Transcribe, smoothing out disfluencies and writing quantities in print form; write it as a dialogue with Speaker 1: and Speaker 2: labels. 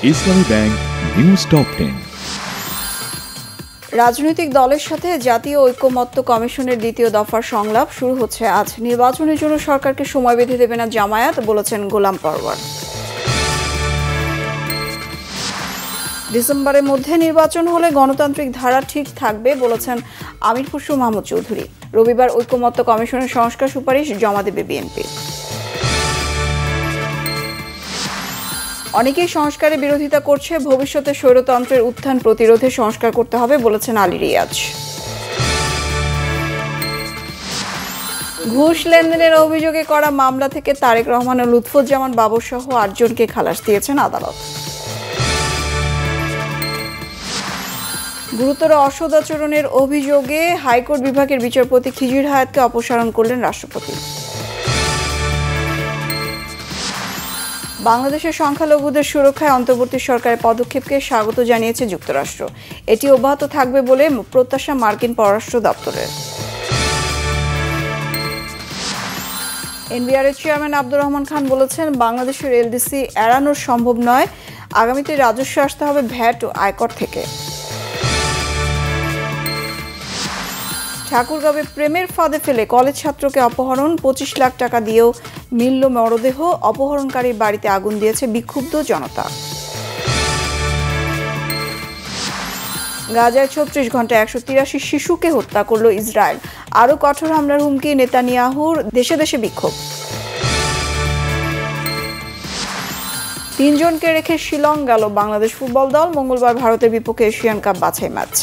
Speaker 1: ইসলামী bank news top 10।
Speaker 2: রাজনৈতিক দলের সাথে জাতীয় ঐকমত্য কমিশনের দ্বিতীয় দফার সংলাপ শুরু হচ্ছে আজ। নির্বাচনের জন্য সরকারকে সময় বেঁধে দেবে না জামায়াত, বলেছেন গোলাম পরওয়ার। ডিসেম্বরের মধ্যে নির্বাচন হলে গণতান্ত্রিক ধারা ঠিক থাকবে, বলেছেন আমির খসরু মাহমুদ চৌধুরী। রবিবার ঐকমত্য কমিশনের সংস্কার সুপারিশ জমা দেবে বিএনপি। অনেকেই সংস্কারের বিরোধিতা করছে, ভবিষ্যতে স্বৈরতন্ত্রের উত্থান প্রতিরোধে সংস্কার করতে হবে, বলেছেন আলী রিয়াজ। ঘুষ লেনদেনের অভিযোগে করা মামলা থেকে তারেক রহমান ও লুৎফুজ্জামান বাবর সহ 8 জনকে খালাস দিয়েছেন আদালত। গুরুতর অসদাচরণের অভিযোগে হাইকোর্ট বিভাগের বিচারপতি খিজির হায়াতকে অপসারণ করলেন রাষ্ট্রপতি। বাংলাদেশের সংখ্যালঘুদের সুরক্ষায় অন্তর্বর্তী সরকারের পদক্ষেপকে স্বাগত জানিয়েছে যুক্তরাষ্ট্র। এটি অব্যাহত থাকবে বলে প্রত্যাশা মার্কিন পররাষ্ট্র দপ্তরের। এনবিআরের চেয়ারম্যান আব্দুর রহমান খান বলেছেন, বাংলাদেশের এলডিসি এড়ানো সম্ভব নয়। আগামীতে রাজস্ব আসতে হবে ভ্যাট ও আয়কর থেকে। ঠাকুরগাঁওয়ে প্রেমের ফাঁদে ফেলে কলেজ ছাত্রকে অপহরণ, 25 লাখ টাকা দিয়েও মিলল মরদেহ। অপহরণকারীর বাড়িতে আগুন দিয়েছে বিক্ষুব্ধ জনতা। গাজায় 36 ঘন্টায় 183 শিশুকে হত্যা করল ইসরায়েল। আরও কঠোর হামলার হুমকি নেতানিয়াহুর, দেশে দেশে বিক্ষোভ। 3 জনকে রেখে শিলং গেল বাংলাদেশ ফুটবল দল। মঙ্গলবার ভারতের বিপক্ষে এশিয়ান কাপ বাছাই ম্যাচ।